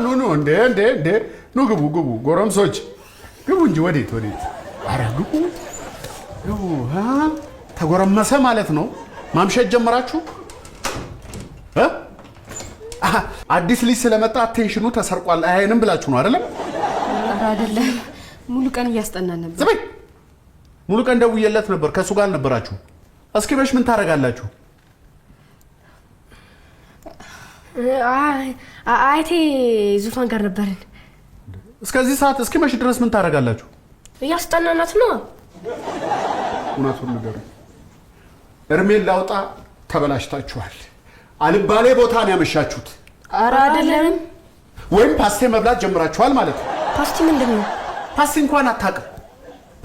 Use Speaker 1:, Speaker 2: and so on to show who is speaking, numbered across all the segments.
Speaker 1: ኑ እንዴ ኑ ግቡ ጎረምሶች ግቡ እንጂ ወዴት ኧረ ግቡ ተጎረመሰ ማለት ነው ማምሸት ጀመራችሁ አዲስ ልጅ ስለመጣ አቴንሽኑ ተሰርቋል አይንም ብላችሁ ነው አይደለም
Speaker 2: አይደለም ሙሉ ቀን እያስጠናን ነበር
Speaker 1: ዝም ሙሉ ቀን ደውዬለት ነበር ከሱ ጋር ነበራችሁ እስኪ በሽ ምን ታረጋላችሁ
Speaker 2: አይቴ ዙፋን ጋር ነበርን
Speaker 1: እስከዚህ ሰዓት እስኪ መሽ ድረስ ምን ታረጋላችሁ
Speaker 2: እያስጠናናት ነው
Speaker 1: እውነቱን ንገሩ እርሜን ላውጣ ተበላሽታችኋል አልባሌ ቦታ ነው ያመሻችሁት
Speaker 2: ኧረ አይደለም
Speaker 1: ወይም ፓስቲ መብላት ጀምራችኋል ማለት ነው
Speaker 2: ፓስቲ ምንድነው
Speaker 1: ፓስቲ እንኳን አታውቅም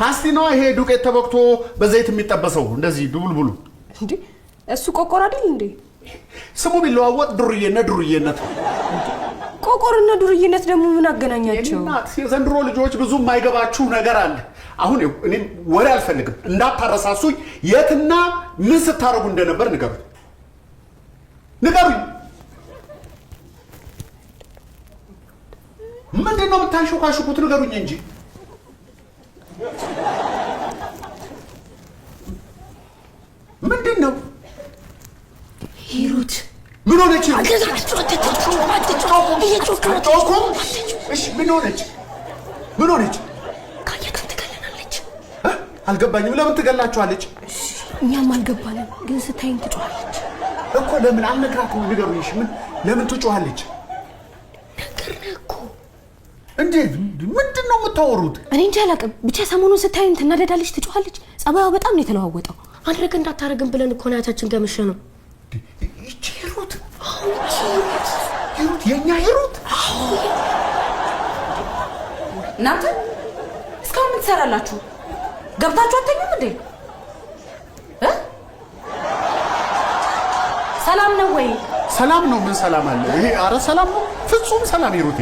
Speaker 1: ፓስቲ ነው ይሄ ዱቄት ተቦክቶ በዘይት የሚጠበሰው እንደዚህ ዱብልቡሉ
Speaker 2: እንዴ እሱ ቆቆር አይደል እንዴ
Speaker 1: ስሙ ቢለዋወጥ ዱርዬነት
Speaker 2: ቆቆርና ዱርዬነት ደግሞ ምን አገናኛቸው
Speaker 1: እናት የዘንድሮ ልጆች ብዙ የማይገባችሁ ነገር አለ አሁን እኔ ወሬ አልፈልግም እንዳታረሳሱኝ የትና ምን ስታረጉ እንደነበር ንገሩኝ ምንድነው የምታንሾካሹኩት ንገሩኝ እንጂ ምንድነው
Speaker 2: ሂሩት
Speaker 1: ምን ሆነች ምን ሆነች
Speaker 2: ካየክን ትገለናለች
Speaker 1: አልገባኝም ለምን ትገላችኋለች
Speaker 2: እኛም አልገባንም ግን ስታይን ትጮሃለች
Speaker 1: እኮ ለምን አልነግራትም ንገሩኝ ምን ለምን ትጮሃለች
Speaker 2: ነገርነኩ
Speaker 1: እንዴ ምንድነው የምታወሩት
Speaker 2: እኔ እንጃ አላውቅም ብቻ ሰሞኑን ስታይን ትናደዳለች ትጮሃለች ጸባይዋ በጣም ነው የተለዋወጠው አድርገ እንዳታረግም ብለን እኮ ናታችን ገመሸ ነው
Speaker 1: ሂሩት የኛ ሂሩት
Speaker 3: እናንተ እስካሁን ምን ትሰራላችሁ ገብታችሁ አትተኙም እንዴ ሰላም ነው ወይ
Speaker 1: ሰላም ነው ምን ሰላም አለ ይሄ አረ ሰላም ነው ፍጹም ሰላም ሂሩቴ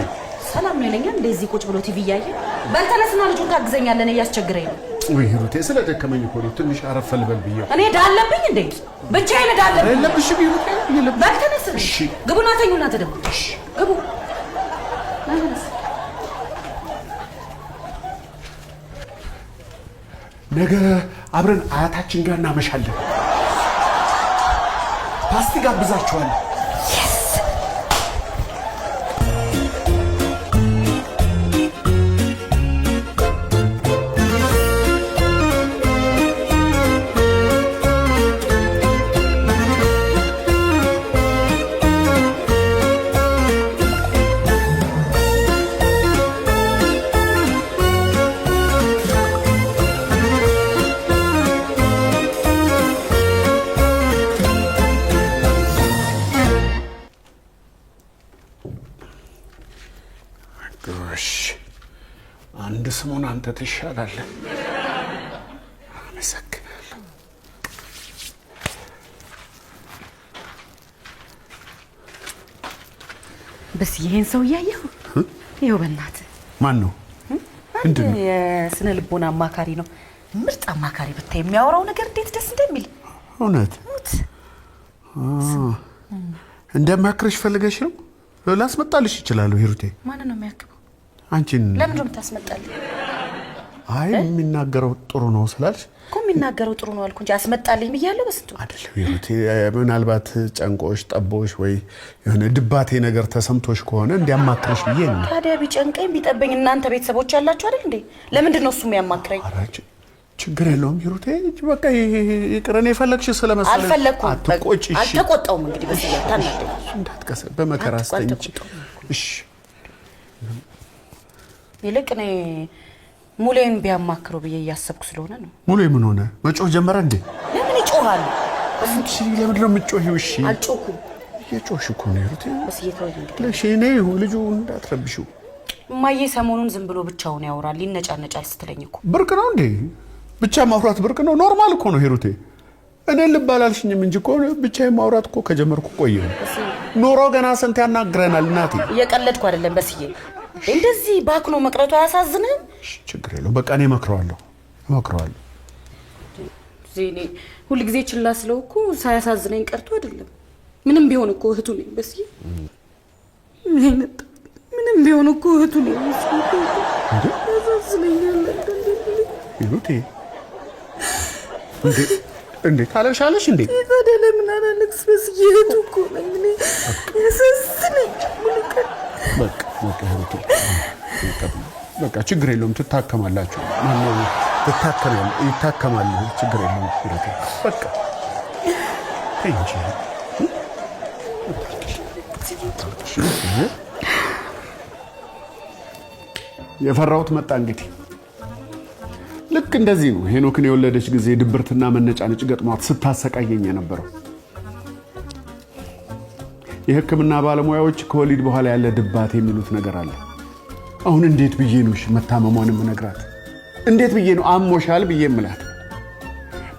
Speaker 3: ሰላም ነው ለኛ እንደዚህ ቁጭ ብሎ ቲቪ ያየ በልተነስና ልጁን ታግዘኛለህ ነው ያስቸግረኝ ነው
Speaker 1: ወይ ሂሩቴ ስለደከመኝ እኮ ነው ትንሽ አረፈል በል ብዬ
Speaker 3: እኔ ዳለብኝ እንዴ ብቻዬን ዳለብኝ
Speaker 1: አይለብሽ ሂሩቴ
Speaker 3: በልተነስ
Speaker 1: እሺ
Speaker 3: ግቡና ተኙና ተደሙ ግቡ
Speaker 1: ነገ አብረን አያታችን ጋር እናመሻለን ፓስቲ ጋብዛችኋለሁ አንድ ስሙን አንተ ትሻላለህ አመሰግናለሁ
Speaker 3: በስ ይሄን ሰው ያየው ይሄው በእናትህ
Speaker 1: ማን ነው እንዴ
Speaker 3: የስነ ልቦና አማካሪ ነው ምርጥ አማካሪ ብታይ የሚያወራው ነገር እንዴት ደስ እንደሚል
Speaker 1: እውነት እንደማክረሽ ፈልገሽ ነው ላስመጣልሽ ይችላል ሂሩቴ
Speaker 3: ማን ነው የሚያክበው
Speaker 1: አንቺን
Speaker 3: ለምን ነው የምታስመጣልኝ
Speaker 1: አይ የሚናገረው ጥሩ ነው ስላልሽ
Speaker 3: እኮ የሚናገረው ጥሩ ነው አልኩ እንጂ አስመጣልኝ ብያለሁ በስንቱ
Speaker 1: አይደለም ሂሩቴ ምናልባት ጨንቆሽ ጠቦሽ ወይ የሆነ ድባቴ ነገር ተሰምቶሽ ከሆነ እንዲያማክረሽ ብዬ ነው
Speaker 3: ታዲያ ቢጨንቀኝ ቢጠበኝ እናንተ ቤተሰቦች ያላችሁ አይደል እንዴ ለምንድን ነው እሱ የሚያማክረኝ
Speaker 1: ችግር የለውም ሂሩቴ በቃ ይቅርኔ ፈለግሽ ስለመሰለኝ
Speaker 3: አልፈለኩም
Speaker 1: አትቆጪ
Speaker 3: አልተቆጣውም እንግዲህ በዚህ ታናደኝ
Speaker 1: እንዳትከሰ በመከራ አስተኝች እሺ
Speaker 3: ይልቅ እኔ ሙሌን ቢያማክረው ብዬ እያሰብኩ ስለሆነ ነው
Speaker 1: ሙሌ ምን ሆነ መጮህ ጀመረ እንዴ
Speaker 3: ለምን ይጮሃል
Speaker 1: እሺ ለምንድን ነው የምትጮሂው እሺ
Speaker 3: አልጮኩም
Speaker 1: የጮሽ እኮ ነው ሂሩቴ
Speaker 3: በስ እየተወኝ እንግዲህ
Speaker 1: ለሽ እኔ ልጁ እንዳትረብሽው
Speaker 3: እማዬ ሰሞኑን ዝም ብሎ ብቻውን ያወራል ይነጫነጫል ስትለኝ እኮ
Speaker 1: ብርቅ ነው እንዴ ብቻ ማውራት ብርቅ ነው ኖርማል እኮ ነው ሂሩቴ እኔ ልባላልሽኝም እንጂ እኮ ብቻዬን ማውራት እኮ ከጀመርኩ ቆየሁ ኖሮ ገና ስንት ያናግረናል እናቴ
Speaker 3: እየቀለድኩ አይደለም በስዬ እንደዚህ ባክኖ መቅረቱ አያሳዝንም
Speaker 1: ችግር የለውም በቃ እኔ እመክረዋለሁ
Speaker 3: ዜኔ ሁሉ ጊዜ ችላ ስለው እኮ ሳያሳዝነኝ ቀርቶ አይደለም ምንም ቢሆን እኮ እህቱ ነኝ በስዬ ምንም ቢሆን እኮ እህቱን የሚስኩት ያሳዝነኛል።
Speaker 1: ሂሩቴ እንዴ ታለቅሻለሽ እንዴ?
Speaker 3: ታዲያ ለምን አላለቅስ? በስዬ እህቱ እኮ ነኝ እኔ። ያሳዝነኛል።
Speaker 1: በቃ ችግር የለውም ትታከማላችሁ። ማነው ይታከማል። ችግር የለውም ሂሩቴ በቃ ተይ እንጂ። የፈራሁት መጣ እንግዲህ። ልክ እንደዚህ ነው ሄኖክን የወለደች ጊዜ ድብርትና መነጫነጭ ገጥሟት ስታሰቃየኝ የነበረው። የሕክምና ባለሙያዎች ከወሊድ በኋላ ያለ ድባት የሚሉት ነገር አለ። አሁን እንዴት ብዬ ነው መታመሟንም ነግራት? እንዴት ብዬ ነው አሞሻል ብዬ እምላት?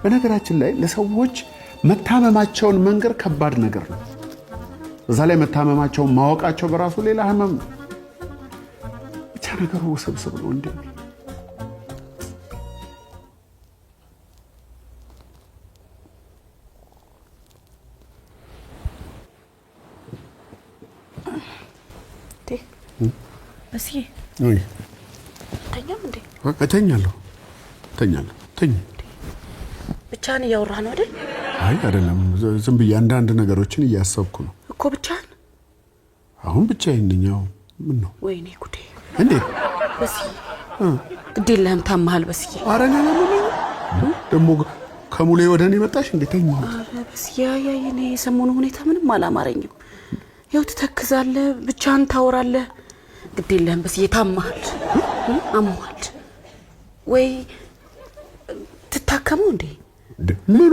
Speaker 1: በነገራችን ላይ ለሰዎች መታመማቸውን መንገር ከባድ ነገር ነው። እዛ ላይ መታመማቸውን ማወቃቸው በራሱ ሌላ ህመም ነው። ብቻ ነገሩ ውስብስብ ነው እንዴ።
Speaker 3: በስዬ ተኛም እንዴ?
Speaker 1: እተኛለሁ።
Speaker 3: ብቻህን እያወራህ ነው አይደል?
Speaker 1: አይ አይደለም፣ ዝም ብዬ አንዳንድ ነገሮችን እያሰብኩ ነው
Speaker 3: እኮ። ብቻህን?
Speaker 1: አሁን ብቻዬን ነኝ። ምን ነው?
Speaker 3: ወይኔ ጉዴ!
Speaker 1: እንዴ
Speaker 3: በስዬ ግድ የለህም ታመሃል በስዬ።
Speaker 1: ኧረ ደግሞ ከሙሌ ወደ እኔ መጣሽ እንዴ? ተኝ።
Speaker 3: ኧረ በስዬ እኔ የሰሞኑ ሁኔታ ምንም አላማረኝም። ያው ትተክዛለህ፣ ብቻህን ታወራለህ። ግድ የለህም በስዬ ታመሃል፣ አሞሃል ወይ ትታከመው እንዴ?
Speaker 1: ምኑ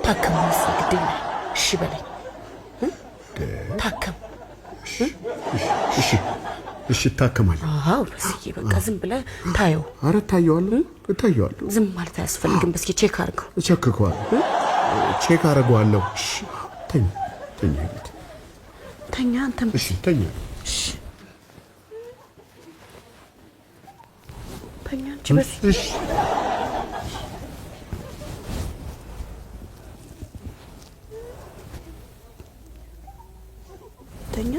Speaker 3: ታከመው? ግድ የለህም እሺ በለኝ። ታከም
Speaker 1: እሺ ታከማል።
Speaker 3: አዎ በስዬ በቃ ዝም ብለህ ታየው።
Speaker 1: ኧረ እታየዋለሁ።
Speaker 3: ዝም ማለት አያስፈልግም በስዬ። ቼክ አድርገው።
Speaker 1: እቸክከዋለሁ፣ ቼክ አደርገዋለሁ። ተኛ
Speaker 3: ተኛ አንተም።
Speaker 1: እሺ ተኛ።
Speaker 3: እሺ ተኛ አንቺ በስዬ።
Speaker 1: እሺ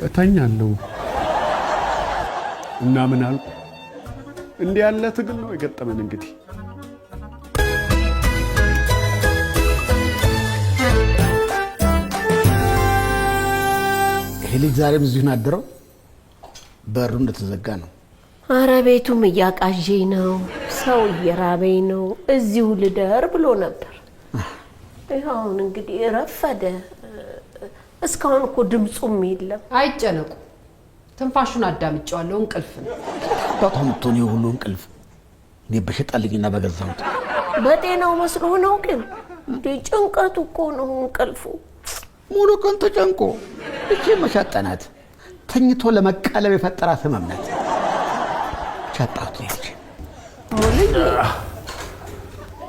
Speaker 1: እተኛለሁ። እና ምን አልኩ? እንዲህ ያለ ትግል ነው የገጠመን እንግዲህ።
Speaker 4: ይሄ ልጅ ዛሬም እዚሁ ነው ያደረው? በሩ እንደተዘጋ ነው።
Speaker 2: አረ ቤቱም እያቃዠኝ ነው፣ ሰው እየራበኝ ነው። እዚሁ ልደር ብሎ ነበር። ይኸውን እንግዲህ ረፈደ። እስካሁን እኮ ድምፁም የለም።
Speaker 5: አይጨነቁ፣ ትንፋሹን አዳምጫዋለሁ። እንቅልፍ ነው
Speaker 4: አባቷ ምትሆን የሁሉ እንቅልፍ እኔ በሸጣልኝና በገዛሁት
Speaker 2: በጤናው መስሎ ነው። ግን እንዴ ጭንቀቱ እኮ ነው እንቅልፉ።
Speaker 4: ሙሉ ቀን ተጨንቆ እቺ መሻጠናት ተኝቶ ለመቃለብ የፈጠራት ህመም ናት። ቻጣሁት ልጅ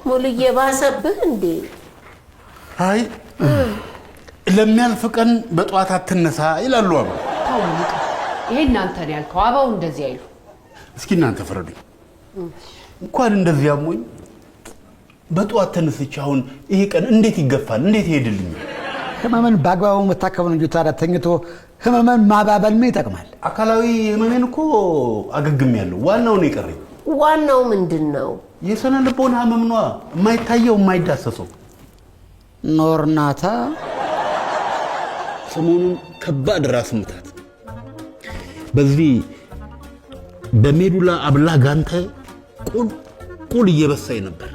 Speaker 2: ሙልዬ ባሰብህ እንዴ?
Speaker 1: አይ ለሚያልፍ ቀን በጧት አትነሳ ይላሉ አባ።
Speaker 5: ታውልቅ። ይሄ እናንተ ነው ያልከው። አባው እንደዚህ አይሉ።
Speaker 1: እስኪ እናንተ ፍረዱኝ። እንኳን እንደዚህ ያሞኝ በጧት ተነስቼ አሁን ይሄ ቀን እንዴት ይገፋል? እንዴት ይሄድልኛል?
Speaker 4: ህመምን በአግባቡ መታከም ነው እንጂ ታዲያ ተኝቶ ህመምን ማባበል ምን ይጠቅማል?
Speaker 1: አካላዊ ህመሜን እኮ አገግሜያለሁ። ዋናው ነው የቀረኝ።
Speaker 2: ዋናው ምንድን ነው?
Speaker 1: የስነ ልቦና ህመም ነዋ፣ የማይታየው የማይዳሰሰው።
Speaker 4: ኖርናታ
Speaker 1: ሰሞኑን ከባድ ራስ ምታት በዚህ በሜዱላ አብላጋንተ ቁልቁል እየበሳኝ ነበር።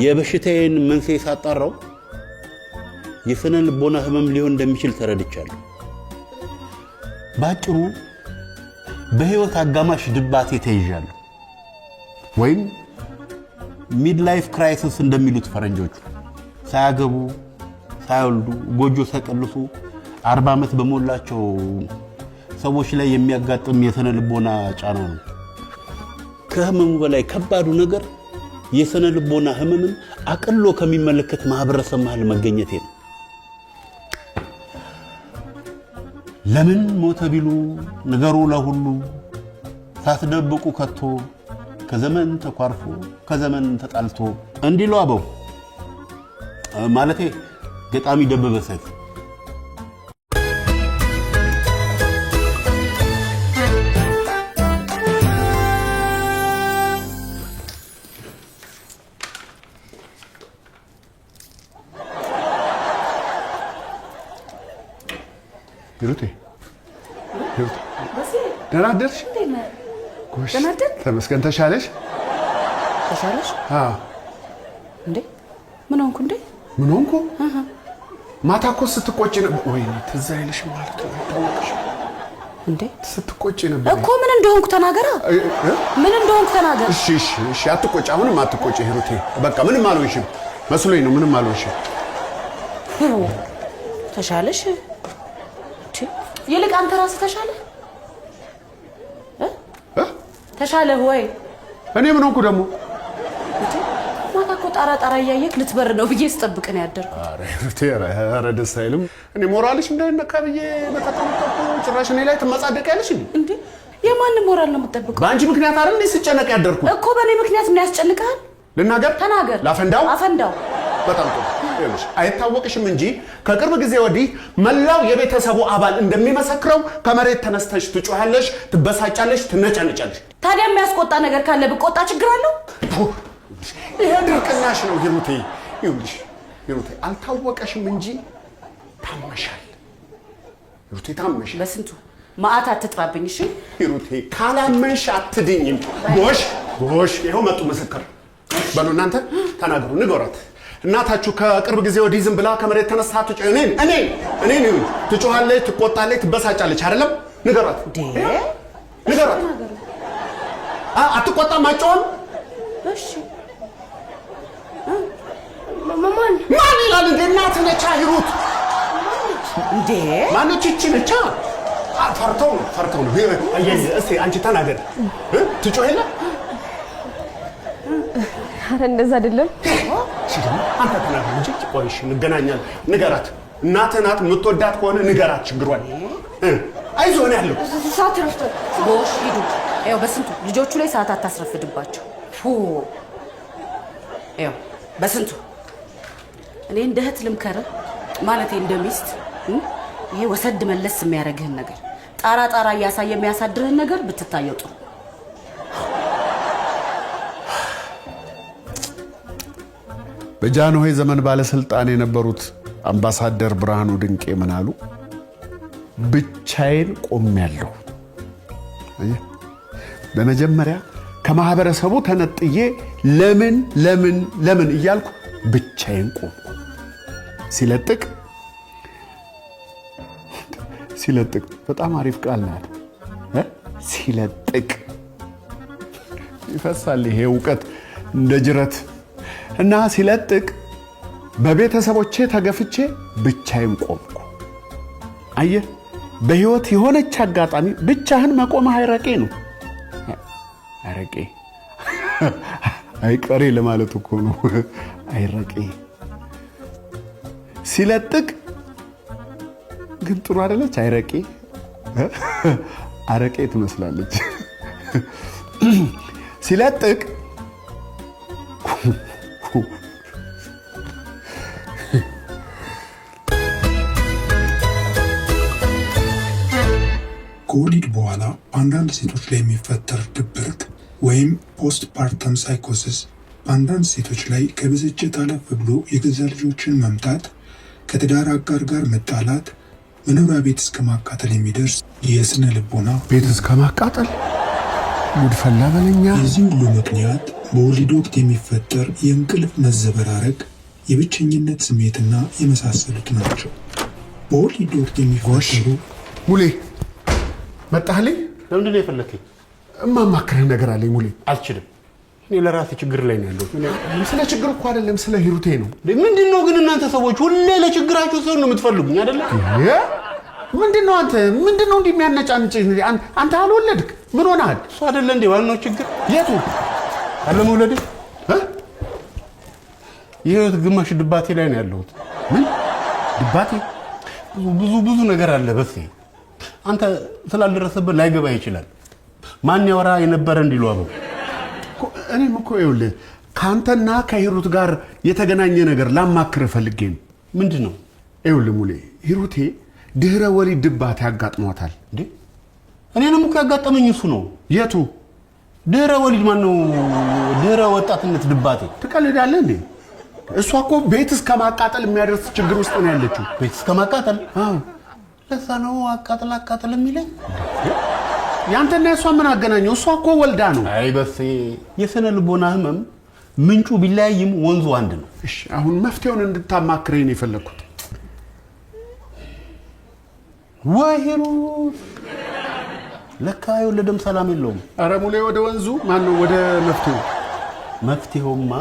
Speaker 1: የበሽታዬን መንስኤ ሳጣራው የስነ ልቦና ህመም ሊሆን እንደሚችል ተረድቻለሁ። ባጭሩ በህይወት አጋማሽ ድባቴ ተይዣለሁ፣ ወይም ሚድላይፍ ክራይሲስ እንደሚሉት ፈረንጆቹ። ሳያገቡ ሳይወልዱ ጎጆ ሳይቀልሱ 40 ዓመት በሞላቸው ሰዎች ላይ የሚያጋጥም የስነ ልቦና ጫና ነው። ከህመሙ በላይ ከባዱ ነገር የስነ ልቦና ህመምን አቅሎ ከሚመለከት ማህበረሰብ መሃል መገኘቴ ነው። ለምን ሞተ ቢሉ ነገሩ ለሁሉ ሳትደብቁ ከቶ ከዘመን ተኳርፎ ከዘመን ተጣልቶ እንዲሉ አበው ማለቴ ገጣሚ ደበበ ሰይፉ። ሂሩቴ ደህና አደርሽ? ጎሽ ተመስገን። ተሻለሽ?
Speaker 3: ተሻለሽ?
Speaker 1: አዎ።
Speaker 3: እንዴ ምን ሆንኩ እንዴ?
Speaker 1: ምን ሆንኩ? ማታ እኮ ስትቆጪ ነበር። ወይኔ ትዝ አይልሽም ማለት ነው?
Speaker 3: እንዴ
Speaker 1: ስትቆጪ ነበር
Speaker 3: እኮ። ምን እንደሆንኩ ተናገራ። ምን እንደሆንኩ ተናገር።
Speaker 1: እሺ አትቆጪ። አሁንም አትቆጪ ሂሩቴ። በቃ ምንም አልሆንሽም መስሎኝ ነው። ምንም አልሆንሽም።
Speaker 3: ተሻለሽ? ይልቅ አንተ ራስህ ተሻለ ተሻለህ ወይ?
Speaker 1: እኔ ምን ሆንኩ ደግሞ?
Speaker 3: ማታ እኮ ጣራ እያየህ ልትበር ነው ብዬ ስጠብቅ ነው ያደርኩት።
Speaker 1: ኧረ ሂሩቴ ኧረ ደስ አይልም። እኔ ሞራልሽ እንዳይነካ ብዬ በተቀመጠኩ ጭራሽ እኔ ላይ ትመጻደቂያለሽ እንዴ?
Speaker 3: የማንም ሞራል ነው የምትጠብቀው?
Speaker 1: በአንቺ ምክንያት አይደል እንዴ ስጨነቅ ያደርኩት?
Speaker 3: እኮ በእኔ ምክንያት ምን ያስጨንቃል?
Speaker 1: ልናገር?
Speaker 3: ተናገር።
Speaker 1: ላፈንዳው?
Speaker 3: አፈንዳው።
Speaker 1: በጣም ጥሩ። ይኸውልሽ አይታወቅሽም እንጂ ከቅርብ ጊዜ ወዲህ መላው የቤተሰቡ አባል እንደሚመሰክረው ከመሬት ተነስተሽ ትጮሃለሽ፣ ትበሳጫለሽ፣ ትነጫነጫለሽ።
Speaker 3: ታዲያ የሚያስቆጣ ነገር ካለ ብቆጣ ችግር አለው?
Speaker 1: ይሄ ድርቅናሽ ነው ሂሩቴ። ይኸውልሽ ሂሩቴ አልታወቀሽም እንጂ ታመሻል። ሂሩቴ ታመሻል።
Speaker 3: በስንቱ ማአት አትጥራብኝ። እሺ
Speaker 1: ሂሩቴ ካላመንሽ አትድኝም። ጎሽ ይኸው መጡ ምስክር። በሉ እናንተ ተናገሩ፣ ንገሯት። እናታችሁ ከቅርብ ጊዜ ወዲህ ዝም ብላ ከመሬት ተነስታ እኔን ትጮሃለች፣ ትቆጣለች፣ ትበሳጫለች አይደለም? ንገሯት። ንገሯት። አትቆጣም? አትጮህም?
Speaker 3: እሺ
Speaker 1: ማን ይላል እንዴ? እናትህ ነቻ ሂሩት።
Speaker 3: እንዴ
Speaker 1: ማነች? ይቺ ነቻ። ፈርተው ነው። እስቲ አንቺ ተናገር። ትጮህ የለ?
Speaker 6: ኧረ እንደዛ አይደለም።
Speaker 1: አንተ ተናገር እንጂ ቆይሽ እንገናኛለን። ንገራት። እናትህ ናት። የምትወዳት ከሆነ ንገራት ችግሯን። አይዞህ ነው ያለው።
Speaker 3: ሰዓት ረፍቷል። ጎሽ ሂዱ። ይኸው በስንቱ ልጆቹ ላይ ሰዓት አታስረፍድባቸው። ይኸው በስንቱ እኔ እንደ እህት ልምከርህ ማለቴ እንደ ሚስት ይሄ ወሰድ መለስ የሚያደርግህን ነገር ጣራ እያሳየ የሚያሳድርህን ነገር ብትታየው ጥሩ።
Speaker 1: በጃንሆይ ዘመን ባለስልጣን የነበሩት አምባሳደር ብርሃኑ ድንቄ ምን አሉ? ብቻዬን ቆሜያለሁ። በመጀመሪያ ከማህበረሰቡ ተነጥዬ ለምን እያልኩ ብቻዬን ቆምኩ። ሲለጥቅ በጣም አሪፍ ቃል ናት። ሲለጥቅ ይፈሳል ይሄ እውቀት እንደ ጅረት እና ሲለጥቅ በቤተሰቦቼ ተገፍቼ ብቻዬን ቆምኩ። አየህ በህይወት የሆነች አጋጣሚ ብቻህን መቆምህ አይረቄ ነው። አይረቄ አይቀሬ ለማለት እኮ ነው። አይረቄ ሲለጥቅ ግን ጥሩ አይደለች። አይረቄ አረቄ ትመስላለች። ሲለጥቅ
Speaker 7: ከወሊድ በኋላ በአንዳንድ ሴቶች ላይ የሚፈጠር ድብርት ወይም ፖስት ፓርተም ሳይኮሲስ በአንዳንድ ሴቶች ላይ ከብስጭት አለፍ ብሎ የገዛ ልጆችን መምጣት፣ ከትዳር አጋር ጋር መጣላት፣ መኖሪያ ቤት እስከ ማቃጠል የሚደርስ የስነ ልቦና
Speaker 1: ቤት እስከ ማቃጠል ጉድፈላ በለኛ።
Speaker 7: የዚህ ሁሉ ምክንያት በወሊድ ወቅት የሚፈጠር የእንቅልፍ መዘበራረቅ፣ የብቸኝነት ስሜትና የመሳሰሉት ናቸው። በወሊድ ወቅት የሚፈጠሩ
Speaker 1: ሙሌ መጣህልኝ?
Speaker 8: ለምንድን ነው የፈለከኝ?
Speaker 1: እማማክርህ ነገር አለኝ ሙሌ።
Speaker 8: አልችልም። እኔ ለራሴ ችግር ላይ ነው ያለሁት።
Speaker 1: ስለ ችግር እኮ አይደለም ስለ ሂሩቴ ነው።
Speaker 8: ምንድን ነው ግን እናንተ ሰዎች ሁሌ ለችግራችሁ ሰው ነው የምትፈልጉኝ አይደለ?
Speaker 1: ምንድን ነው አንተ ምንድን ነው እንዲህ የሚያነጫንጭ? አንተ አልወለድክ ምን ሆነሃል?
Speaker 8: እሱ አይደለ እንዴ ዋናው ችግር?
Speaker 1: የቱ?
Speaker 8: አለመውለድ። የህይወት ግማሽ ድባቴ ላይ ነው ያለሁት።
Speaker 1: ምን ድባቴ?
Speaker 8: ብዙ ነገር አለ። በስ አንተ ስላልደረሰበት ላይገባ ይችላል። ማን ያወራ የነበረ እንዲሉ አበው።
Speaker 1: እኔም እኮ ይኸውልህ ከአንተና ከሂሩት ጋር የተገናኘ ነገር ላማክርህ ፈልጌ ነው።
Speaker 8: ምንድን ነው?
Speaker 1: ይኸውልህ ሙሌ ሂሩቴ ድህረ ወሊድ ድባቴ ያጋጥሟታል።
Speaker 8: እንዴ እኔንም እኮ ያጋጠመኝ እሱ ነው።
Speaker 1: የቱ?
Speaker 8: ድህረ ወሊድ ማን ነው? ድህረ ወጣትነት ድባቴ።
Speaker 1: ትቀልዳለህ እንዴ? እሷ እኮ ቤት እስከ ማቃጠል የሚያደርስ ችግር ውስጥ ነው ያለችው።
Speaker 8: ቤት እስከ ማቃጠል?
Speaker 1: አዎ።
Speaker 8: ለዛ ነው አቃጥል የሚለኝ።
Speaker 1: ያንተና የሷ ምን አገናኘው? እሷ እኮ ወልዳ ነው።
Speaker 8: አይ በሴ የስነ ልቦና ህመም ምንጩ ቢለያይም ወንዙ አንድ ነው።
Speaker 1: እሺ አሁን መፍትሄውን እንድታማክረኝ ነው የፈለኩት።
Speaker 8: ወይሩ ለካ የወለደም ሰላም የለውም።
Speaker 1: ኧረ ሙሌ ወደ ወንዙ ማን ነው ወደ መፍትሄው?
Speaker 8: መፍትሄውማ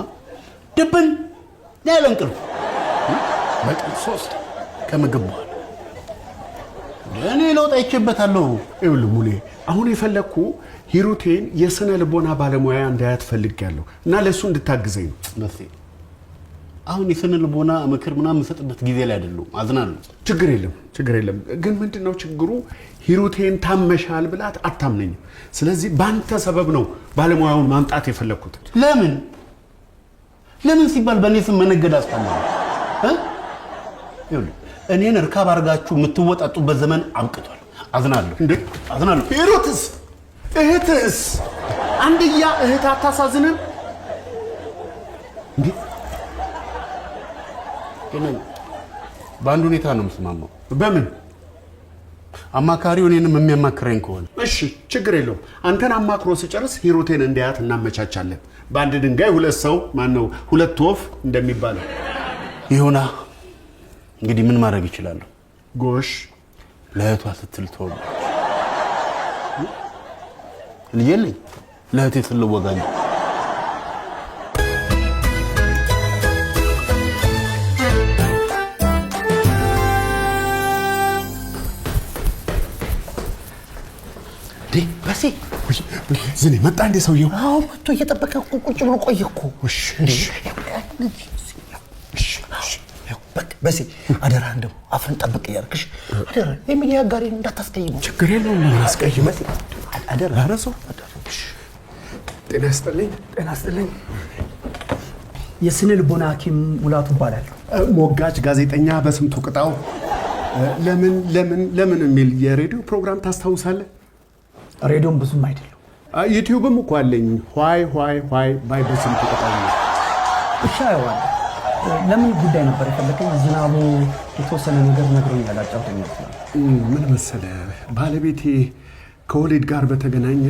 Speaker 8: ድብን ያለ እንቅልፍ
Speaker 1: በቀን 3 ከምግብ በኋላ
Speaker 8: እኔ ለውጥ አይቼበታለሁ።
Speaker 1: ይኸውልህ ሙሌ አሁን የፈለኩ ሂሩቴን የስነ ልቦና ባለሙያ እንዳያት ፈልጌያለሁ እና ለሱ እንድታግዘኝ ነው።
Speaker 8: በሴ አሁን የስነ ልቦና ምክር ምናምን የምሰጥበት ጊዜ ላይ አይደለም። አዝናለሁ።
Speaker 1: ችግር የለም ግን ምንድነው ችግሩ? ሂሩቴን ታመሻል ብላት አታምነኝም። ስለዚህ ባንተ ሰበብ ነው ባለሙያውን ማምጣት የፈለኩት።
Speaker 8: ለምን ሲባል በእኔ ስም መነገድ አስፈልጋለሁ? ይኸውልህ እኔን እርካብ አድርጋችሁ የምትወጣጡበት ዘመን አብቅቷል። አዝናለሁ።
Speaker 1: ሂሩትስ እህትስ አንድያ እህት አታሳዝንም እንዴ?
Speaker 8: በአንድ ሁኔታ ነው የምስማማው።
Speaker 1: በምን?
Speaker 8: አማካሪው እኔንም የሚያማክረኝ ከሆነ
Speaker 1: እሺ ችግር የለውም። አንተን አማክሮ ሲጨርስ ሂሩቴን እንዲያት እናመቻቻለን። በአንድ ድንጋይ ሁለት ሰው ማነው ሁለት ወፍ እንደሚባለው
Speaker 8: ይሁና። እንግዲህ ምን ማድረግ ይችላል?
Speaker 1: ጎሽ
Speaker 8: ለእህቷ ስትል ተወው። ልጅ የለኝ ለእህቴ ስለወጋኝ
Speaker 1: በሴ ዝኔ መጣ እንደ ሰውየው?
Speaker 4: አዎ መጥቶ እየጠበቀ ቁጭ ብሎ ቆየ እኮ። በሴ አደራ እንደው አፍን ጠብቅ እያልክሽ አደራ። የሚዲያ ጋሪን እንዳታስቀይሙ።
Speaker 1: ችግር የለውም። ምን አስቀይም?
Speaker 4: አደራ።
Speaker 1: ኧረ ሰው ጤና ይስጥልኝ።
Speaker 4: የስነ ልቦና ሐኪም ሙላቱ እባላለሁ።
Speaker 1: ሞጋች ጋዜጠኛ በስምቱ ቅጣው። ለምን የሚል የሬዲዮ ፕሮግራም ታስታውሳለህ?
Speaker 4: ሬዲዮም ብዙም አይደለም።
Speaker 1: ዩቲዩብም እኮ አለኝ። ዋይ ባይ በስምቱ ቅጣው።
Speaker 4: እሺ አይዋል። ለምን ጉዳይ ነበር የፈለከኝ? ዝናቡ የተወሰነ ነገር ነግሮኛል። አጫውተኛል።
Speaker 1: ምን መሰለህ ባለቤቴ ከወሊድ ጋር በተገናኘ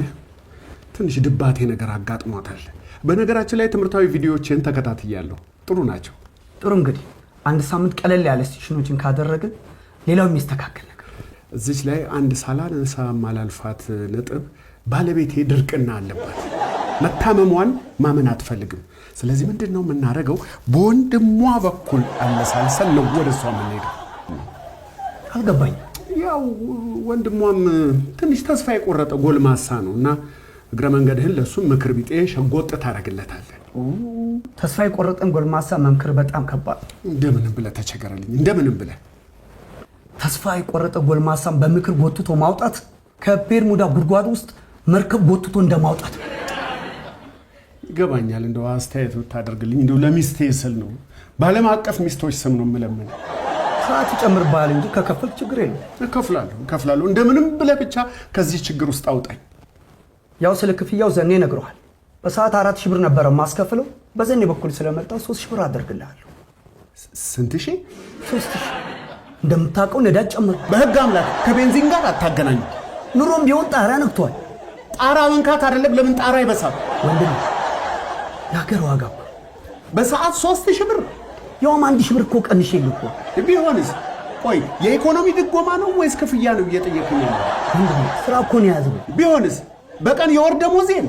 Speaker 1: ትንሽ ድባቴ ነገር አጋጥሟታል። በነገራችን ላይ ትምህርታዊ ቪዲዮዎችን ተከታትያለሁ። ጥሩ ናቸው።
Speaker 4: ጥሩ እንግዲህ አንድ ሳምንት ቀለል ያለ ስቴሽኖችን ካደረግን ሌላው የሚስተካከል ነገር።
Speaker 1: እዚች ላይ አንድ ሳላነሳ ማላልፋት ነጥብ ባለቤቴ ድርቅና አለባት። መታመሟን ማመን አትፈልግም። ስለዚህ ምንድነው የምናደርገው? በወንድሟ በኩል አለሳልሰን ነው ወደ እሷ የምንሄደው።
Speaker 4: አልገባኝ።
Speaker 1: ያው ወንድሟም ትንሽ ተስፋ የቆረጠ ጎልማሳ ነው እና እግረ መንገድህን ለሱ ምክር ቢጤ ሸጎጥ ታደርግለታለህ።
Speaker 4: ተስፋ የቆረጠን ጎልማሳ መምክር በጣም ከባድ።
Speaker 1: እንደምንም ብለህ ተቸገረልኝ። እንደምንም ብለህ
Speaker 4: ተስፋ የቆረጠ ጎልማሳን በምክር ጎትቶ ማውጣት ከፔርሙዳ ጉድጓድ ውስጥ መርከብ ጎትቶ እንደማውጣት
Speaker 1: ይገባኛል። እንደው አስተያየት ብታደርግልኝ። እንደው ለሚስቴ ስል ነው። በዓለም አቀፍ ሚስቶች ስም ነው የምለምን።
Speaker 4: ሰዓት ይጨምርብሃል እንጂ ከከፈል ችግር የለም።
Speaker 1: እከፍላለሁ። እንደምንም ብለህ ብቻ ከዚህ ችግር ውስጥ አውጣኝ።
Speaker 4: ያው ስለ ክፍያው ዘኔ ነግረዋል። በሰዓት 4000 ብር ነበረ ማስከፍለው። በዘኔ በኩል ስለመጣው 3000 ብር አደርግልሃለሁ።
Speaker 1: ስንት ሺህ?
Speaker 4: 3000። እንደምታውቀው ነዳጅ ጨምሮ።
Speaker 1: በህግ አምላክ ከቤንዚን ጋር አታገናኙ።
Speaker 4: ኑሮም ቢሆን ጣራ ነክቷል።
Speaker 1: ጣራ መንካት አይደለም ለምን ጣራ ይበሳል?
Speaker 4: ወንድም የሀገር ዋጋ
Speaker 1: በሰዓት 3000 ብር።
Speaker 4: ያውም 1000 ብር እኮ ቀንሼልህ እኮ።
Speaker 1: ቢሆንስ? ቆይ የኢኮኖሚ ድጎማ ነው ወይስ ክፍያ ነው እየጠየቅኝ ያለው?
Speaker 4: ወንድም ስራ እኮ ነው የያዘው።
Speaker 1: ቢሆንስ? በቀን የወር ደሞዜን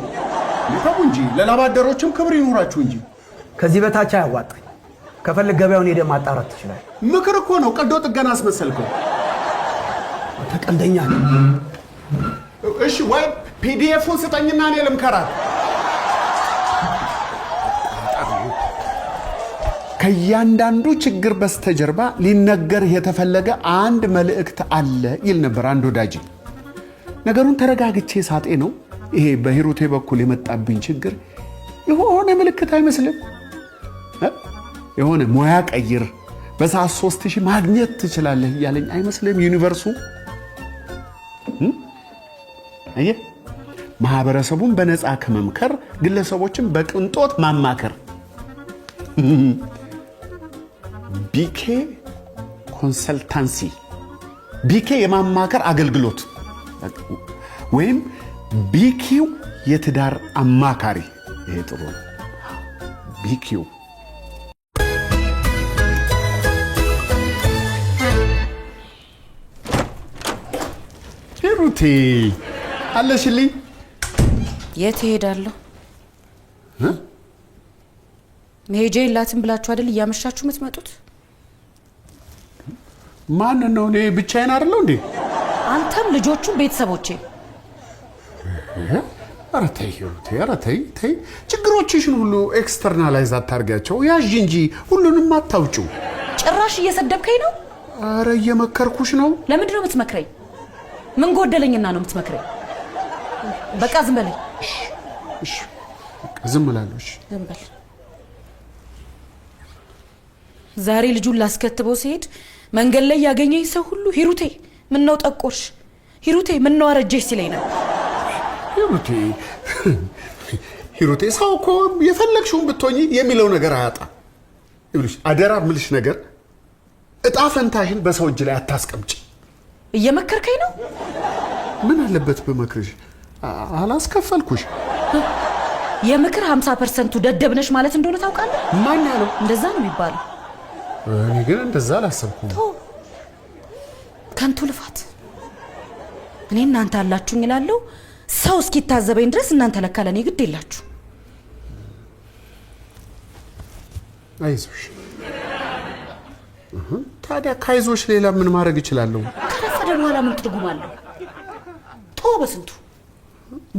Speaker 1: ተው እንጂ ለላባደሮችም ክብር ይኖራችሁ እንጂ።
Speaker 4: ከዚህ በታች አያዋጣኝ። ከፈልግ ገበያውን ሄደህ ማጣራት ትችላለህ።
Speaker 1: ምክር እኮ ነው። ቀዶ ጥገና አስመሰልከው።
Speaker 4: ተቀልደኛ ነህ።
Speaker 1: እሺ ወይ ፒዲኤፉን ስጠኝና እኔ ልምከራት። ከእያንዳንዱ ችግር በስተጀርባ ሊነገር የተፈለገ አንድ መልእክት አለ ይል ነበር አንድ ወዳጅ። ነገሩን ተረጋግቼ ሳጤ ነው ይሄ በሂሩቴ በኩል የመጣብኝ ችግር የሆነ ምልክት አይመስልም? የሆነ ሙያ ቀይር በሰዓት 3000 ማግኘት ትችላለህ እያለኝ አይመስልም ዩኒቨርሱ? አየህ፣ ማህበረሰቡን በነፃ ከመምከር ግለሰቦችን በቅንጦት ማማከር። ቢኬ ኮንሰልታንሲ ቢኬ የማማከር አገልግሎት ወይም ቢኪው የትዳር አማካሪ። ይሄ ጥሩ ነው። ቢኪው ሂሩቴ አለሽልኝ?
Speaker 3: የት እሄዳለሁ? መሄጃ የላትም ብላችሁ አይደል እያመሻችሁ የምትመጡት?
Speaker 1: ማን ነው? እኔ ብቻዬን አይደለሁ እንዴ?
Speaker 3: አንተም ልጆቹም ቤተሰቦቼ።
Speaker 1: ኧረ ተይ ሂሩቴ፣ ኧረ ተይ ተይ። ችግሮችሽን ሁሉ ኤክስተርናላይዝ አታርጊያቸው። ያዥ እንጂ ሁሉንም አታውጪው።
Speaker 3: ጭራሽ እየሰደብከኝ ነው?
Speaker 1: ኧረ እየመከርኩሽ ነው።
Speaker 3: ለምንድን ነው የምትመክረኝ? ምን ጎደለኝና ነው የምትመክረኝ? በቃ ዝም በለኝ።
Speaker 1: እሺ ዝም እላለሁ። እሺ
Speaker 3: ዝም በል። ዛሬ ልጁን ላስከትበው ሲሄድ መንገድ ላይ ያገኘኝ ሰው ሁሉ ሂሩቴ ምን ነው ጠቆርሽ፣ ሂሩቴ ምን ነው አረጀሽ ሲለኝ ነው።
Speaker 1: ሂሩቴ ሰው እኮ የፈለግሽውን ብትሆኚ የሚለው ነገር አያጣም። ይኸውልሽ አደራ የምልሽ ነገር እጣ ፈንታሽን በሰው እጅ ላይ አታስቀምጪ።
Speaker 3: እየመከርከኝ ነው?
Speaker 1: ምን አለበት በመክርሽ? አላስከፈልኩሽ።
Speaker 3: የምክር 50% ደደብነሽ ማለት እንደሆነ ታውቃለህ?
Speaker 1: ማን ያለው?
Speaker 3: እንደዛ ነው የሚባለው።
Speaker 1: እኔ ግን እንደዛ አላሰብኩም።
Speaker 3: ከንቱ ልፋት። እኔ እናንተ አላችሁኝ እላለሁ። ሰው እስኪታዘበኝ ድረስ እናንተ ለካ ለኔ ግድ የላችሁ።
Speaker 1: አይዞሽ። ታዲያ ካይዞሽ ሌላ ምን ማድረግ እችላለሁ?
Speaker 3: ከረፈደ በኋላ ምን ትርጉም አለው? ቶ በስንቱ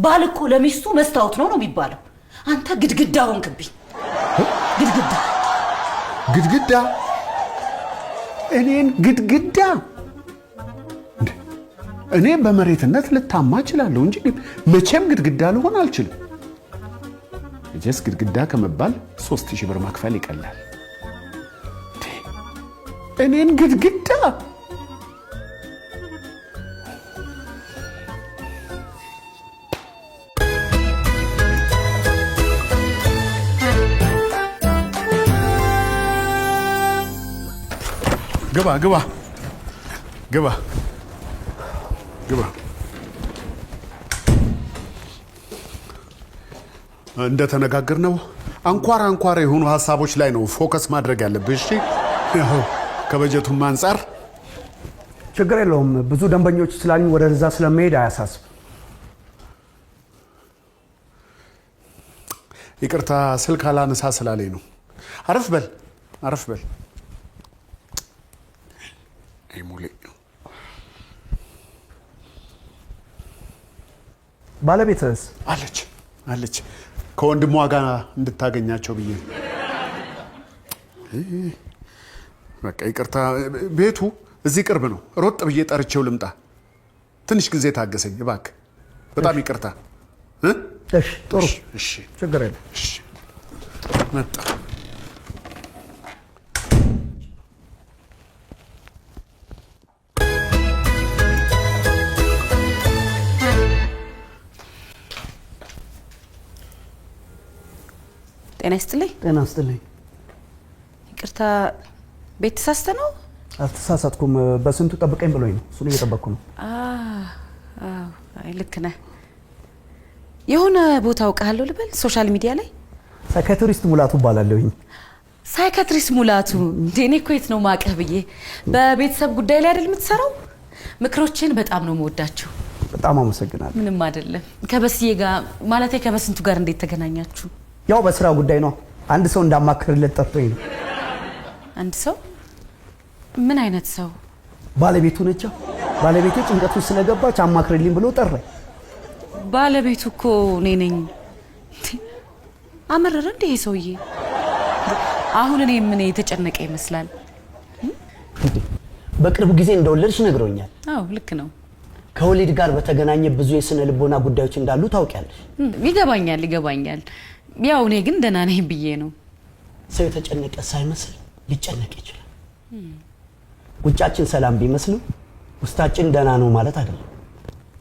Speaker 3: ባል እኮ ለሚስቱ መስታወት ነው የሚባለው። አንተ ግድግዳ ሆንክብኝ። ግድግዳ
Speaker 1: ግድግዳ? እኔን ግድግዳ? እኔ በመሬትነት ልታማ እችላለሁ እንጂ መቼም ግድግዳ ልሆን አልችልም። እጀስ ግድግዳ ከመባል 3000 ብር ማክፈል ይቀላል። እኔን ግድግዳ? ግባ ግባ ግባ ግባ። እንደተነጋገርነው አንኳር የሆኑ ሀሳቦች ላይ ነው ፎከስ ማድረግ ያለብሽ። እሺ ያው ከበጀቱም አንፃር
Speaker 4: ችግር የለውም። ብዙ ደንበኞች ስላሉኝ ወደዛ ስለመሄድ አያሳስብ።
Speaker 1: ይቅርታ ስልክ አላነሳ ስላለኝ ነው። አረፍ በል አረፍ በል። ሙሌ
Speaker 4: ባለቤትስ?
Speaker 1: አለች ከወንድሟ ጋር እንድታገኛቸው ብዬ። በቃ ይቅርታ። ቤቱ እዚህ ቅርብ ነው። ሮጥ ብዬ ጠርቼው ልምጣ። ትንሽ ጊዜ ታገሰኝ እባክህ። በጣም ይቅርታ።
Speaker 4: እሺ ጥሩ።
Speaker 1: እሺ
Speaker 4: ችግር የለም።
Speaker 1: እሺ መጣ።
Speaker 3: ጤና ይስጥልኝ።
Speaker 4: ጤና ይስጥልኝ።
Speaker 3: ይቅርታ ቤት ተሳስተ ነው?
Speaker 4: አልተሳሳትኩም። በስንቱ ጠብቀኝ ብሎኝ ነው። እሱን እየጠበቅኩ ነው።
Speaker 3: አይ ልክ ነህ። የሆነ ቦታ አውቃለሁ ልበል? ሶሻል ሚዲያ ላይ
Speaker 4: ሳይካትሪስት ሙላቱ እባላለሁኝ።
Speaker 3: ሳይካትሪስት ሙላቱ? እኔ እኮ የት ነው ማቀህ ብዬ። በቤተሰብ ጉዳይ ላይ አይደል የምትሰራው? ምክሮችን በጣም ነው የምወዳቸው።
Speaker 4: በጣም አመሰግናለሁ።
Speaker 3: ምንም አይደለም። ከበስዬ ጋር ማለቴ ከበስንቱ ጋር እንዴት ተገናኛችሁ?
Speaker 4: ያው በስራ ጉዳይ ነው። አንድ ሰው እንዳማክርለት ጠርቶኝ ነው።
Speaker 3: አንድ ሰው? ምን አይነት ሰው?
Speaker 4: ባለቤቱ ነች። ባለቤቴ ጭንቀቱ ስለገባች አማክርልኝ ብሎ ጠራኝ።
Speaker 3: ባለቤቱ እኮ እኔ ነኝ። አመረረ እንደ ይሄ ሰውዬ። አሁን እኔ ምን የተጨነቀ ይመስላል?
Speaker 4: በቅርብ ጊዜ እንደወለድሽ ነግሮኛል።
Speaker 3: አዎ ልክ ነው።
Speaker 4: ከወሊድ ጋር በተገናኘ ብዙ የስነ ልቦና ጉዳዮች እንዳሉ ታውቂያለሽ?
Speaker 3: ይገባኛል። ያው እኔ ግን ደህና ነኝ ብዬ ነው።
Speaker 4: ሰው የተጨነቀ ሳይመስል ሊጨነቅ ይችላል። ውጫችን ሰላም ቢመስልም ውስጣችን ደህና ነው ማለት አይደለም።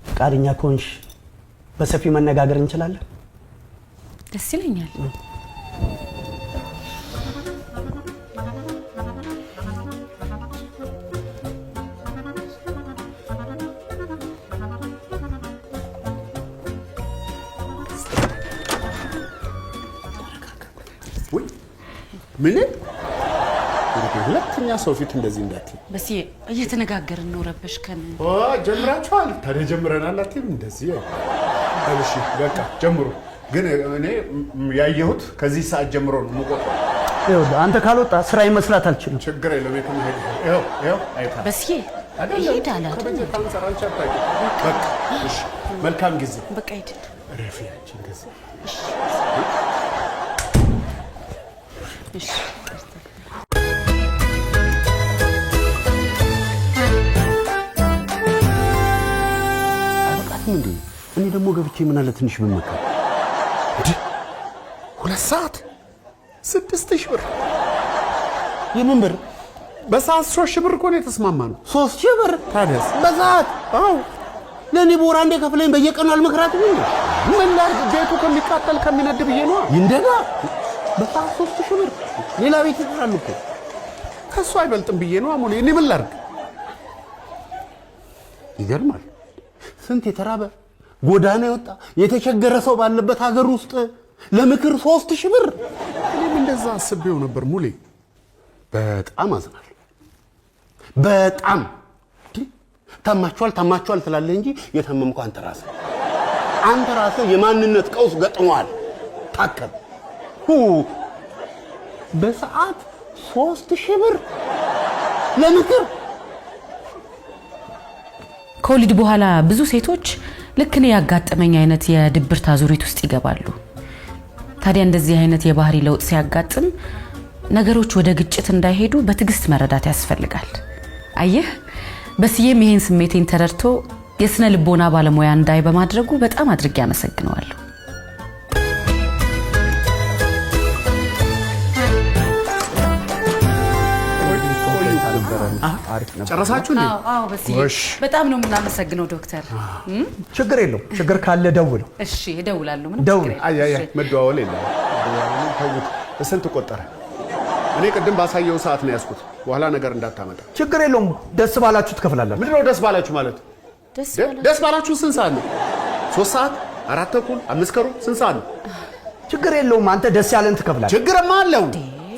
Speaker 4: ፈቃደኛ ከሆንሽ በሰፊው መነጋገር እንችላለን።
Speaker 3: ደስ ይለኛል።
Speaker 1: ምን ሁለተኛ ሰው ፊት እንደዚህ እንዳትይ።
Speaker 3: በስዬ እየተነጋገርን ነው። ረበሽከን።
Speaker 1: ጀምራችኋል? ታዲያ ጀምረናል አትይም? እንደዚህ እሺ በቃ ጀምሩ። ግን እኔ ያየሁት ከዚህ ሰዓት ጀምሮ ነው የምቆጥረው።
Speaker 4: ይኸውልህ አንተ ካልወጣ ስራዬ መስራት አልችልም።
Speaker 1: ችግር የለም። ይኸው አይታ
Speaker 3: በስዬ ይሄዳል አይደል?
Speaker 1: በቃ እሺ፣ መልካም ጊዜ።
Speaker 3: በቃ ሂድ።
Speaker 1: ረፊያችን ጊዜ
Speaker 3: እሺ
Speaker 8: አበቃትም እንዴ? እኔ ደግሞ ገብቼ ምን አለ ትንሽ ብመከር።
Speaker 1: 2 ሰዓት 6000 ብር።
Speaker 8: የምን ብር?
Speaker 1: በሰዓት 3000 ብር እኮ ነው የተስማማነው።
Speaker 8: 3000 ብር
Speaker 1: ታዲያስ
Speaker 8: በሰዓት?
Speaker 1: አዎ
Speaker 8: ለኔ በወር አንዴ ከፍለኝ በየቀኑ አልመክራትም እንዴ?
Speaker 1: ምን ላድርግ? ቤቱ ከሚቃጠል ከሚነድ ብዬ ነው።
Speaker 8: ይንደጋ በሰዓት 3000 ብር ሌላ ቤት ይጥራል እኮ።
Speaker 1: ከሱ አይበልጥም ብዬ ነው። አሞሌ እኔ ምን ላድርግ?
Speaker 8: ይገርማል። ስንት የተራበ ጎዳና የወጣ የተቸገረ ሰው ባለበት ሀገር ውስጥ ለምክር 3000 ብር።
Speaker 1: እኔም እንደዛ አስቤው ነበር ሙሌ።
Speaker 8: በጣም አዝናለሁ። በጣም ታማችኋል ትላለህ እንጂ የታመምከው አንተ ራስህ የማንነት ቀውስ ገጥሟል። ታከም። በሰዓት 3000 ብር ለምክር።
Speaker 3: ከወሊድ በኋላ ብዙ ሴቶች ልክ እኔ ያጋጠመኝ አይነት የድብርት አዙሪት ውስጥ ይገባሉ። ታዲያ እንደዚህ አይነት የባህሪ ለውጥ ሲያጋጥም ነገሮች ወደ ግጭት እንዳይሄዱ በትዕግስት መረዳት ያስፈልጋል። አየህ፣ በስዬም ይሄን ስሜቴን ተረድቶ የስነ ልቦና ባለሙያ እንዳይ በማድረጉ በጣም አድርጌ አመሰግነዋለሁ።
Speaker 1: ጨረሳችሁ እንዴ?
Speaker 3: አዎ በስዬ በጣም ነው የምናመሰግነው ዶክተር።
Speaker 4: ችግር የለውም። ችግር ካለ ደውል።
Speaker 3: እሺ እደውላለሁ። ምንም
Speaker 4: ደውል።
Speaker 3: ችግር የለም።
Speaker 1: መደዋወል የለም። ስንት ቆጠረ? እኔ ቅድም ባሳየው ሰዓት ነው ያዝኩት። በኋላ ነገር እንዳታመጣ።
Speaker 4: ችግር የለውም። ደስ ባላችሁ ትከፍላላችሁ።
Speaker 1: ምንድን ነው ደስ ባላችሁ ማለት? ደስ ባላችሁ ስንት ሰዓት ነው? 3 ሰዓት፣ 4 ተኩል፣ 5 ከሩብ ስንት ሰዓት ነው?
Speaker 4: ችግር የለውም። አንተ ደስ ያለን ትከፍላለህ።
Speaker 1: ችግርማ አለው።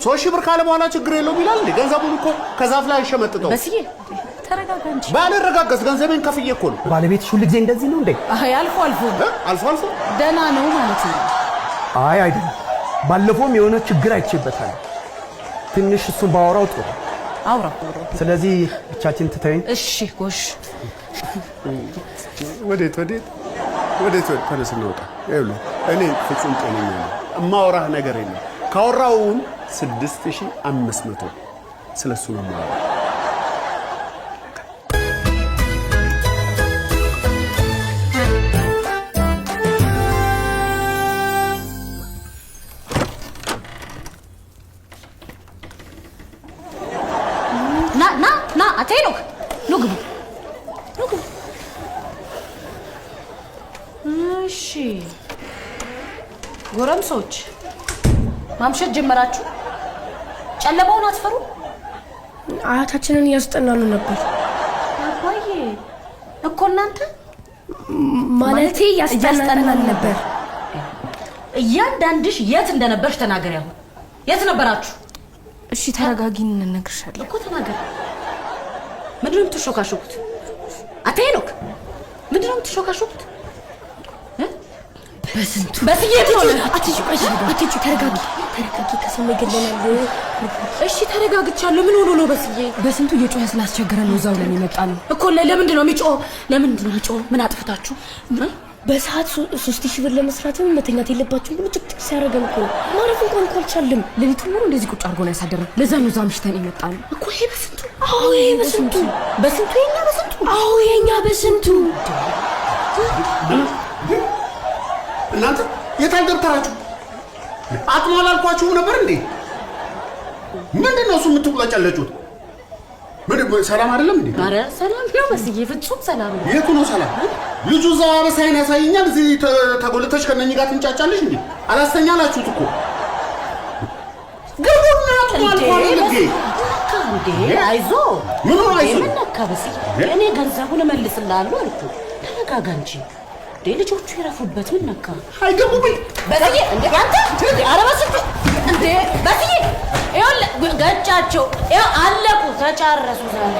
Speaker 1: 3000 ብር ካለ በኋላ ችግር የለውም ይላል እንዴ? ገንዘቡን እኮ ከዛፍ ላይ አይሸመጥጠው።
Speaker 3: በስዬ ተረጋጋ እንጂ።
Speaker 1: ባልረጋጋስ ገንዘቤን ከፍዬ እኮ ነው።
Speaker 4: ባለቤትሽ ሁሉ ጊዜ እንደዚህ ነው እንዴ?
Speaker 3: አይ አልፎ
Speaker 1: አልፎ
Speaker 3: ደህና ነው ማለት ነው።
Speaker 4: አይ አይደለም። ባለፈውም የሆነ ችግር አይቼበታለሁ። ትንሽ እሱን ባወራው ጥሩ።
Speaker 3: አውራ።
Speaker 4: ስለዚህ ብቻችን ትተይኝ።
Speaker 3: እሺ ጎሽ።
Speaker 1: ወዴት ተነስ እንውጣ። ይኸውልህ እኔ ፍጹም ጤነኛ ነኝ። እማወራህ ነገር የለም። ካወራውን 6500 ስለሱ ነው የማወራህ።
Speaker 3: ና አትሄዱክ ኑግቡ። እሺ ጎረምሶች ማምሸት ጀመራችሁ? ጨለማውን አትፈሩ?
Speaker 6: አያታችንን እያስጠናሉ ነበር።
Speaker 3: አባዬ እኮ እናንተ
Speaker 6: ማለቴ እያስጠናሉ ነበር።
Speaker 3: እያንዳንድሽ የት እንደነበርሽ ተናገሪ። አሁን የት ነበራችሁ?
Speaker 6: እሺ ተረጋጊን፣ እንነግርሻለን
Speaker 3: እኮ ተናገሪ። ምንድን ነው የምትሾካሾኩት? አትሄዱክ። ምንድን ነው የምትሾካሾኩት? በስዬ
Speaker 6: ተረጋጊ። ከሰማ ይገለናል።
Speaker 3: እሺ ተረጋግቻለሁ። ምን ሆኖ ነው በስዬ?
Speaker 6: በስንቱ እየጮኸ ስላስቸገረን ነው እዛው ለምን የመጣ ነው
Speaker 3: እኮ። ለምንድን ነው የሚጮህ? ምን አጥፍታችሁ?
Speaker 6: በሰዓት 3000 ብር ለመስራትም መተኛት የለባችሁም ብሎ ጭቅጭቅ ሲያደርገን እኮ ማረፍ እንኳን አልቻልንም።
Speaker 5: ሌሊቱን ሙሉ እንደዚህ ቁጭ አድርጎ ነው ያሳደረን። ለዛ ነው እዛ ምሽተን የመጣ ነው
Speaker 3: እኮ። ይሄ በስንቱ?
Speaker 6: አዎ ይሄ በስንቱ
Speaker 3: የኛ በስንቱ?
Speaker 6: አዎ የኛ በስንቱ።
Speaker 1: እናንተ የታል ደብተራችሁ? አጥሞ አላልኳችሁ ነበር እንዴ? ምንድን ነው እሱ የምትቁለጨለጩት? ሰላም አይደለም እንዴ?
Speaker 3: ኧረ ሰላም ነው በስዬ፣ ፍጹም ሰላም ነው።
Speaker 1: የቱ ነው ሰላም? ልጁ እዛው አበሳይን ያሳየኛል። እዚህ ተጎልተሽ ከነኚህ ጋር ትንጫጫለሽ እንዴ? አላስተኛላችሁት እኮ። ግቡና አጥሟል ልጌ
Speaker 3: እንዴ። አይዞ
Speaker 1: ምን ነው አይዞ?
Speaker 3: ምን ነካ በስዬ? እኔ ገንዘቡን እመልስልሃለሁ አልኩ። ተረጋጋ እንጂ። ልጆቹ ይረፉበት። ምን ነካ?
Speaker 8: አይገቡም።
Speaker 3: በስዬ እንደ አንተ ኧረ በስንቱ እንደ በስዬ ይኸውልህ ገጫቸው። ይኸው አለቁ፣ ተጫረሱ ዛሬ